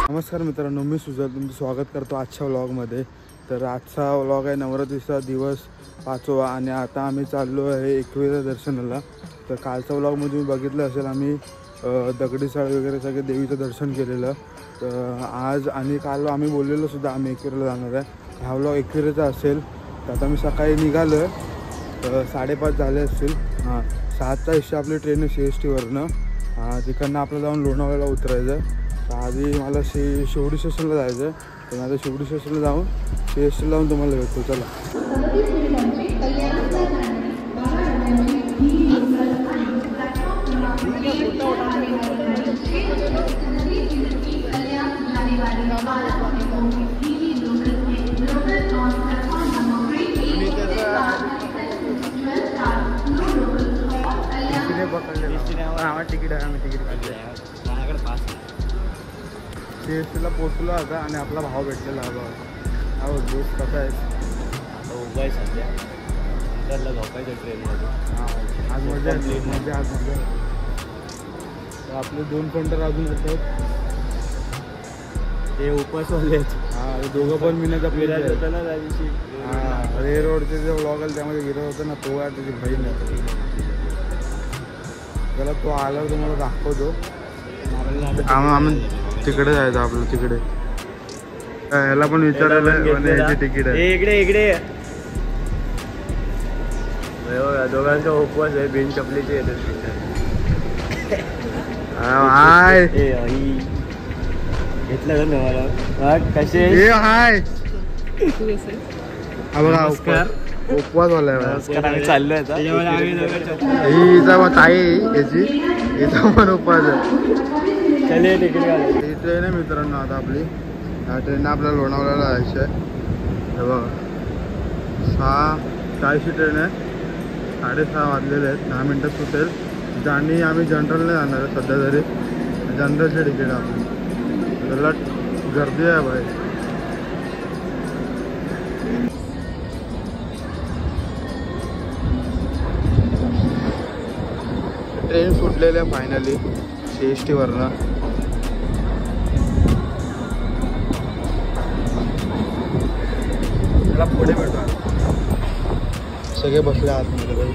नमस्कार मित्रांनो, मी सुजल तुमचं स्वागत करतो आजच्या व्लॉगमध्ये। तर आजचा व्लॉग आहे नवरात्रीचा दिवस 5वा आणि आता आम्ही चाललो आहे एकविरा दर्शनाला। तर कालचा व्लॉगमध्ये तुम्ही बघितलं असेल, आम्ही दगडीचाळ वगैरे सगळे देवीचं दर्शन केलेलं। तर आज आणि काल आम्ही बोललेलो सुद्धा आम्ही एकविराला जाणार आहे। हा व्लॉग एकविराचा असेल। तर आता मी सकाळी निघालो आहे, 5:30 झाले असतील। 7चा हिस्सा आपली ट्रेन आहे CSTवरनं। तिकडनं आपलं जाऊन लोणावळ्याला उतरायचं। तर आधी मला शेवडी स्टेशनला जायचं आहे। तर आता शेवडी स्टेशनला जाऊन CST लावून तुम्हाला भेटतो। चला तिकीट आहे, आम्ही तिकीट काढले। CSTला पोचलो आता आणि आपला भाव भेटलेला हा भाव। हा दोस्त कसा आहे? उगाय सध्या नंतरला झोपायचं ट्रेनमध्ये। आज मजा आहे, मजा आज मजा। तर आपले 2 काउंटर अजून येतात, ते उपवासवाले। ते दोघं पण मिळण्याचा फिरायला होतं ना त्या दिवशी। रे रोडचे जे व्लॉग आले त्यामध्ये गिरत होतं ना, तो आहे त्याची बहीण आहे। त्याला तो आल्यावर तुम्हाला दाखवतो। आम्ही तिकडे जायचं आपलं, तिकडे याला पण विचारायला तिकीट आहे। इकडे दोघांचा उपवास आहे, बिन चपलीचे येतात। घेतलं का तुम्हाला? कसे हाय नमस्कार। उपवास वाला आम्ही चाललोय आता। ताई याची याचा पण उपवास आहे। चले तिकीट काढ। ही ट्रेन आहे मित्रांनो आता आपली। ह्या ट्रेनने आपल्याला लोणावळ्याला जायचं आहे। हे बघा 6:40 ट्रेन आहे। 6:30 वाजलेले आहेत, 10 मिनटात सुटेल। आणि आम्ही जनरलने जाणार आहे सध्या तरी। जनरलचे तिकीट आपली त्याला गर्दी आहे बाई। ट्रेन सुटलेली आहे फायनली CSTवरनं। त्याला पुढे भेटू, सगळे बसले आतमध्ये बाई।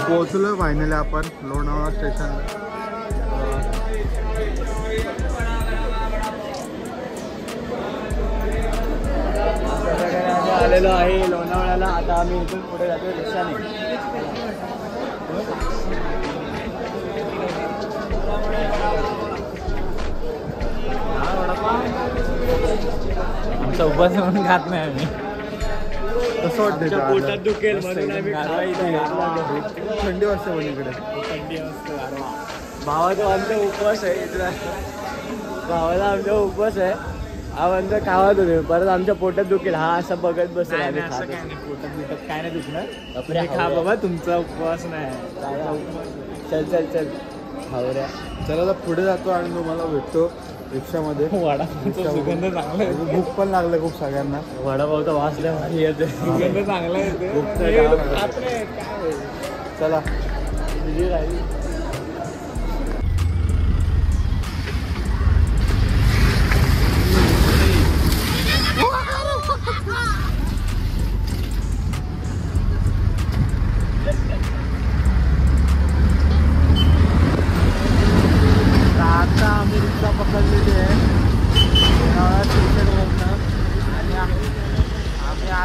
पोहोचलो फायनली आपण लोणावळा स्टेशन। आलेलो आहे लोणावळ्याला। आता आम्ही इथून पुढे जातो रिक्षाने। आमचा उपवास म्हणून खात नाही आम्ही। कसं वाटतं? पोटात दुखेल म्हणून आम्ही थंडी वाजते पण इकडे। थंडी वाजते। भावाचा आमचा उपवास आहे इथला। भावाला आमचा उपवास आहे। हा म्हणतो खावा तुम्ही, परत आमच्या पोटात दुखेल। हा असं बघत बसेल। आम्ही पोटात बिटात काय नाही दुखणार। खा बाबा, तुमचा उपवास नाही। चल चल चल खावऱ्या। चला आता पुढे जातो आणि तुम्हाला भेटतो रिक्षामध्ये। वडापावचा सुगंध चांगला आहे। भूक पण लागलं खूप सगळ्यांना। वडापावचा वास लय भारी येते, सुगंध चांगला येते। चला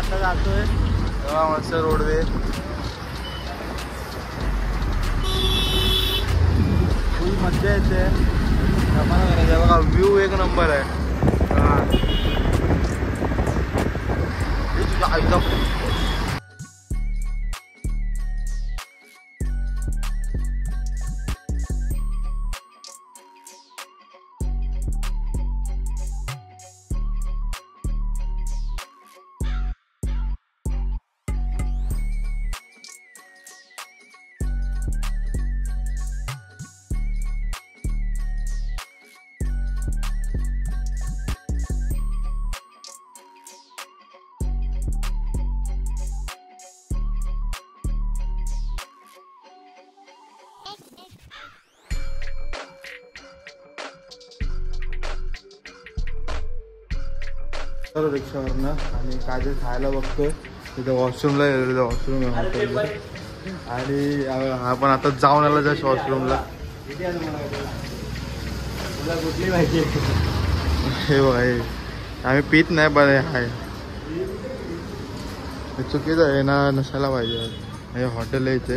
आता जातोय तेव्हा मस्त रोडवे. फुल मज्जा येते. बघा व्ह्यू एक नंबर आहे. रिक्षावरनं आणि काहीतरी खायला बघतोय. तिथं वॉशरूमला गेलो. तिथं वॉशरूम आहे हॉटेलला. आणि आपण आता जाऊन आला जस्ट वॉशरूमला. कुठली माहिती हे बघा हे आम्ही पित नाही बरं आहे. चुकीचं आहे ना, नसायला पाहिजे. हे हॉटेल आहे इथे.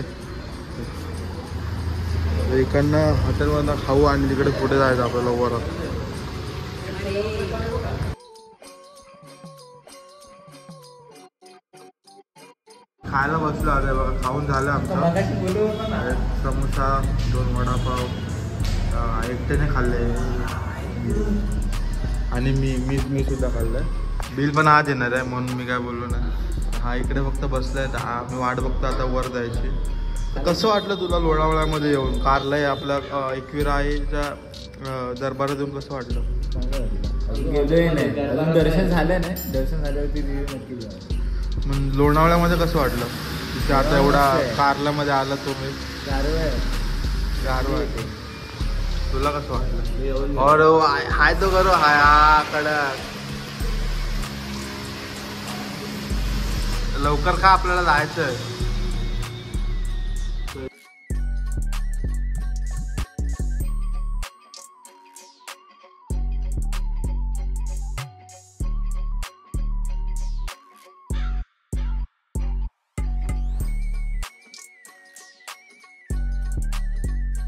इकडनं हॉटेलमधनं खाऊ आणि तिकडे पुढे जायचं आपल्याला वरात. खायला बसलो आता बघा. खाऊन झालं आमचं. समोसा, 2 वडापाव एकट्याने खाल्ले आणि मी सुद्धा खाल्लंय. बिल पण आज येणार आहे म्हणून मी काय बोललो नाही. हा इकडे फक्त बसलाय. मी वाट बघतो आता वर जायची. कसं वाटलं तुला लोणावळ्यामध्ये येऊन? कारला आहे आपल्या एकविराईच्या दरबारात येऊन कसं वाटलं? गेलोय नाही अजून. दर्शन झालं नाही. दर्शन झाल्यावरती नक्की जाऊ. मग लोणावळ्यामध्ये कसं वाटलं तिथे आता एवढा कारल्यामध्ये आला तुम्ही? गारवा आहे. तुला कसं वाटलं? और हाय तो करो हाय हा कडक. लवकर का आपल्याला जायचं आहे.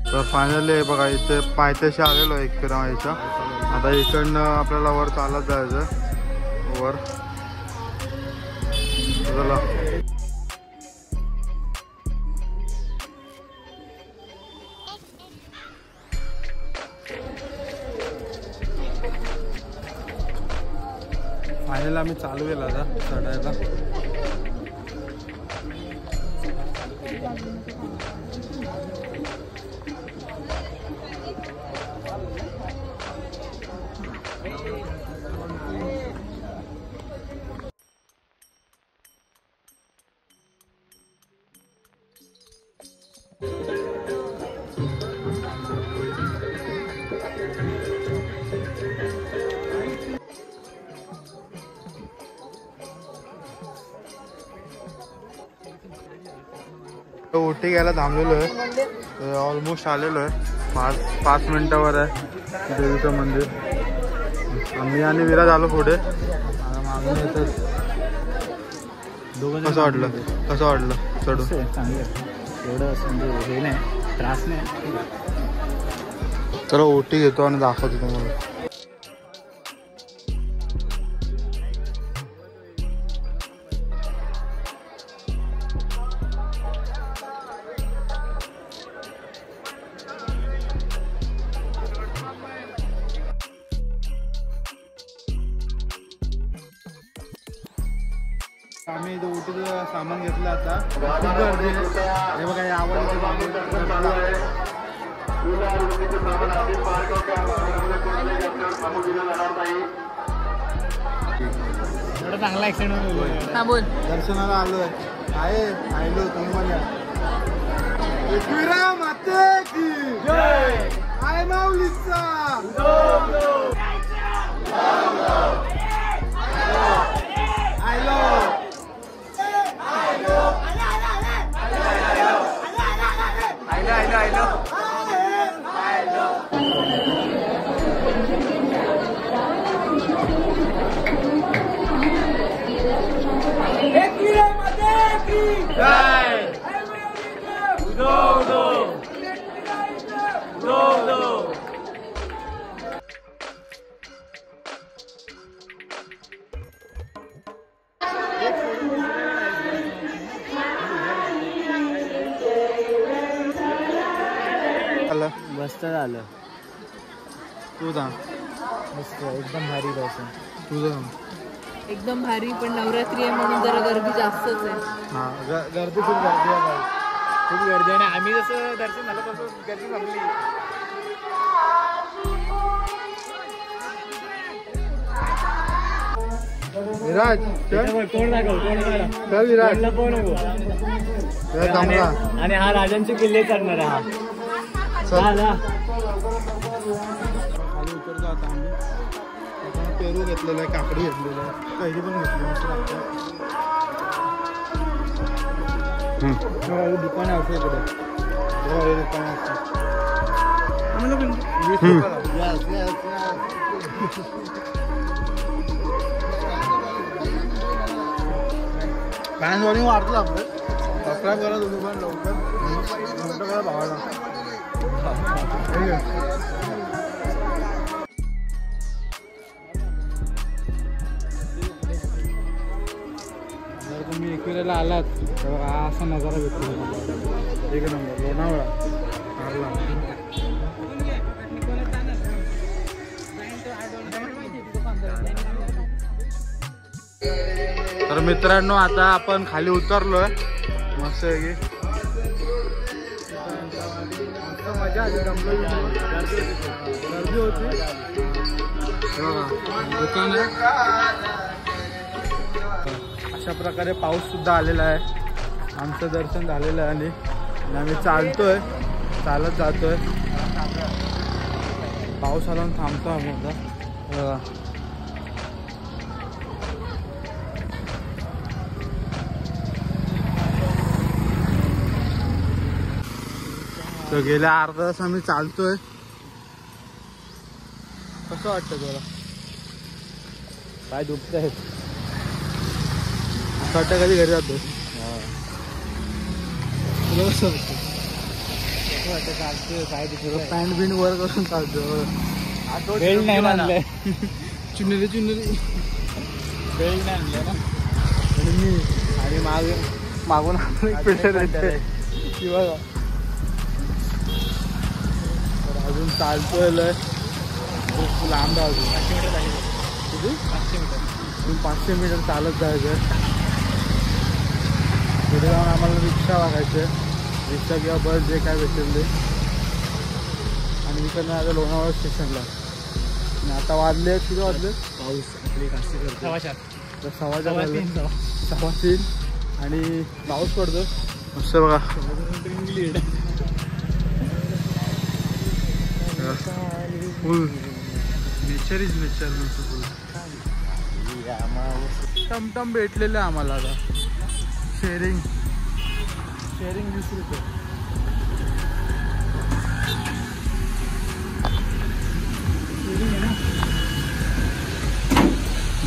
तर फायनली बघा इथे पायथ्याशी आलेलो आहे एकविराईच्या. आता इकडनं आपल्याला वर चालत जायचं वर. चला फायनली आम्ही चालू केला आता चढायला. ओटी घ्यायला थांबलेलो आहे. ऑलमोस्ट आलेलो आहे. 5 मिनिटावर आहे देवीचं मंदिर. मी आणि विराज आलो पुढे. मागून येतच. कसं वाटलं चढून? चांगलं एवढं म्हणजे हे नाही, त्रास नाही. चला ओटी घेतो आणि दाखवतो तुम्हाला. आम्ही इथं ओटीचं सामान घेतलं आता. खूप गर्दी आहे. हे बघा हे आवडीचे एवढं चांगला ऍक्सिडेंट बोल. दर्शनाला आलोय. आलो तुम्ही पण या. एकविरा माते की जय. आय माऊलीचा मस्त झालं. तू जा. मस्त एकदम भारी दर्शन. तुझं एकदम भारी, पण नवरात्री आहे म्हणून जरा गर्दी जास्तच आहे. हा गर्दी खूप गर्दी आहे. खूप गर्दी आहे. आम्ही जसं दर्शन झालं तसं गर्दी थांबली. विराज कोण दाखव चल विराज आणि हा राजांचे किल्ले करणार आहे. हा खाली उतरतो आता आम्ही. आता पेरू घेतलेला आहे, काकडी घेतलेलं आहे, कैरी पण घेतली मस्त लागतं. दुकान असते इकडे दुकान असतात. फॅन वॉल्यूम वाढतो आपलं. सबस्क्राईब करा तुम्ही पण लवकर. मोठं करा भावाला. जर तुम्ही एकविरेला आलात तर हा असा नजारा भेटतो. एक नंबर लोणावळा मारला. तर मित्रांनो आता आपण खाली उतरलोय. मस्त आहे की मजा आली. गर्दी होती. दुकान आहे. अशा प्रकारे पाऊस सुद्धा आलेला आहे. आमचं दर्शन झालेलं आहे आणि आम्ही चालतोय, चालत जातोय. पाऊस आला थांबतो आम्ही आता. तर गेल्या अर्धा तास आम्ही चालतोय. कसं वाटतं तुला? पाय दुखत आहेत. असं वाटतं कधी घरी जातो. तुला कसं वाटतं? चालतोय पाय दुखत. पॅन्ट बिंट वर करून चालतो. बेल्ट नाही आणलंय. चुनरी बेल्ट नाही आणलंय ना. आणि मी आणि मागून पिढ्या येते किंवा अजून चालतोय. लय खूप लांब आहे. अजून 500 मीटर चालत जायचं. पुढे जाऊन आम्हाला रिक्षा बघायचं. रिक्षा किंवा बस जे काय भेटेल ते. आणि इकडनं आता लोणावळा स्टेशनला. आणि आता वाजले किती वाजले? पाऊस आपली कास्ती करतो. तर 3:15 आणि पाऊस पडतो मस्त बघा. फुल नेचर इज नेचर. टमटम भेटलेलं आहे आम्हाला आता. शेअरिंग 20 रुपये.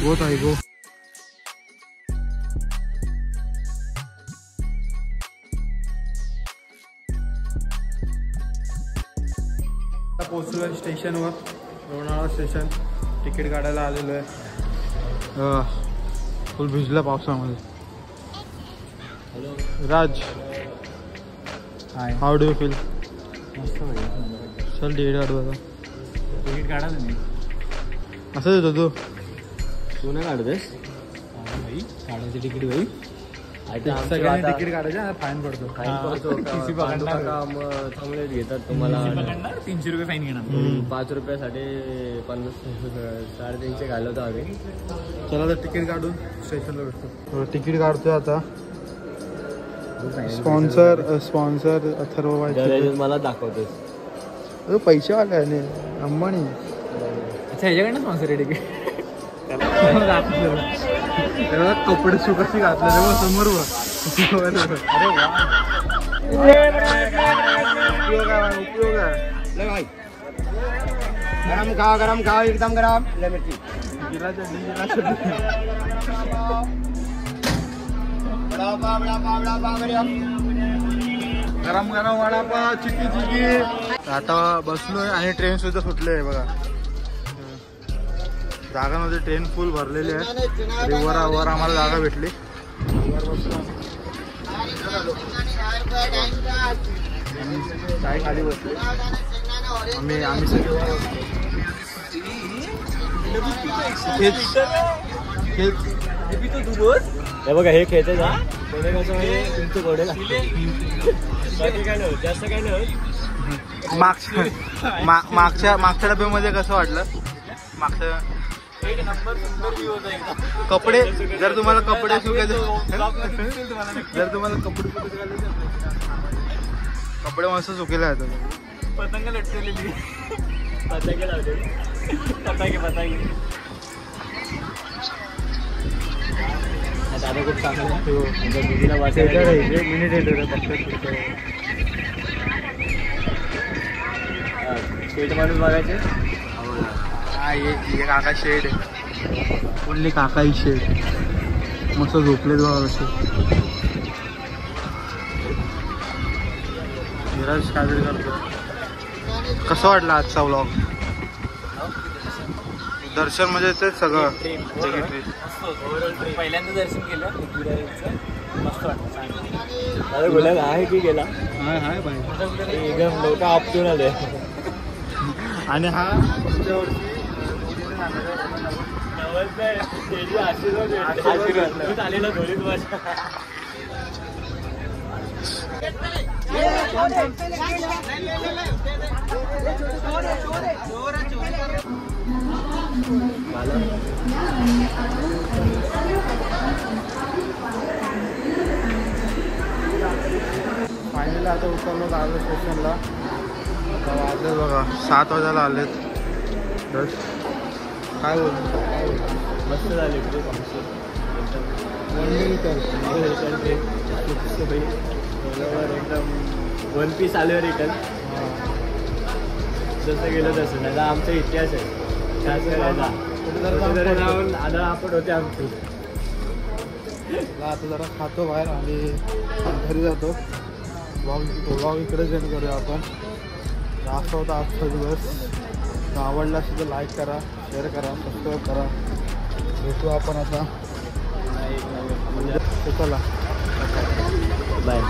गोत आहे गो. पोचलोय स्टेशनवर. लोणावळा स्टेशन. तिकीट काढायला आलेलो आहे. फुल भिजला पावसामध्ये. राज हाऊ डू यू फील? चल तिकीट काढू आता. तिकीट काढा तुम्ही. असं देतो तू. तू नाही काढतेस भाई? काढायचं तिकीट भाई. सगळ्यांनी तिकीट काढायचं. फाईन पडतो. चांगले घेतात तुम्हाला. 300 रुपये फाईन घेणार. 5 रुपयासाठी 350 घालवतो आम्ही. चला तर तिकीट काढून स्टेशनला भेटतो. तिकीट काढतोय आता. स्पॉन्सर अथर्व मला दाखवतोस. पैसेवाले आहे अंबानी. अच्छा ह्याच्याकडनं स्पॉन्सर आहे तिकीट. कपडे सुकाशी घातले रे समोर. उपयोग आहे. गरम खाओ एकदम गरम. गरम वडापाव चिकी. आता बसलोय आणि ट्रेन सुद्धा सुटले आहे बघा. जागांमध्ये ट्रेन फुल भरलेली आहे. वर आम्हाला जागा भेटली. काय खाली बसले आम्ही सगळे हे बघा हे खेळते ना कोणी कसं म्हणजे तुमचं घोडे लागते काय नाही जास्त काय नाही मागच्या डब्यामध्ये कसं वाटलं मागच्या कपडे जर तुम्हाला कपडे सुकायचे कपडे मस्त सुकेले आहेत पतंग लटकवलेली पतंग लावले पतंग दादा खूप चांगला दिदीला वाचायला मिनिट शेट माणूस बघायचे हे काका शेड बोलले काका ही शेड मस्त झोपलेत बघा कसे धीरज काहीतरी करतो कसं वाटलं आजचा व्लॉग दर्शन म्हणजे तेच सगळं पहिल्यांदा दर्शन केलं मस्त वाटलं दादा बोलायला आहे की गेला एकदम लोक आपटून आले आणि हा आलेला घरीच माझ्या फायनली आता उतरलो आलो स्टेशनला आता वाजले बघा 7 वाजायला आलेत बस काय बोलतो मस्त झाले एकदम 1 पीस आले रिटर्न जसं गेलं तसं नाही आमचा इतिहास आहे जाऊन आदळ आपण होते आमची आता जरा खातो बाहेर आणि घरी जातो व्लॉग इकडे सेंड करूया आपण असा होता आजचा दिवस आवडला असेल तर लाईक करा शेअर करा सबस्क्राईब करा भेटू आपण आता चला बाय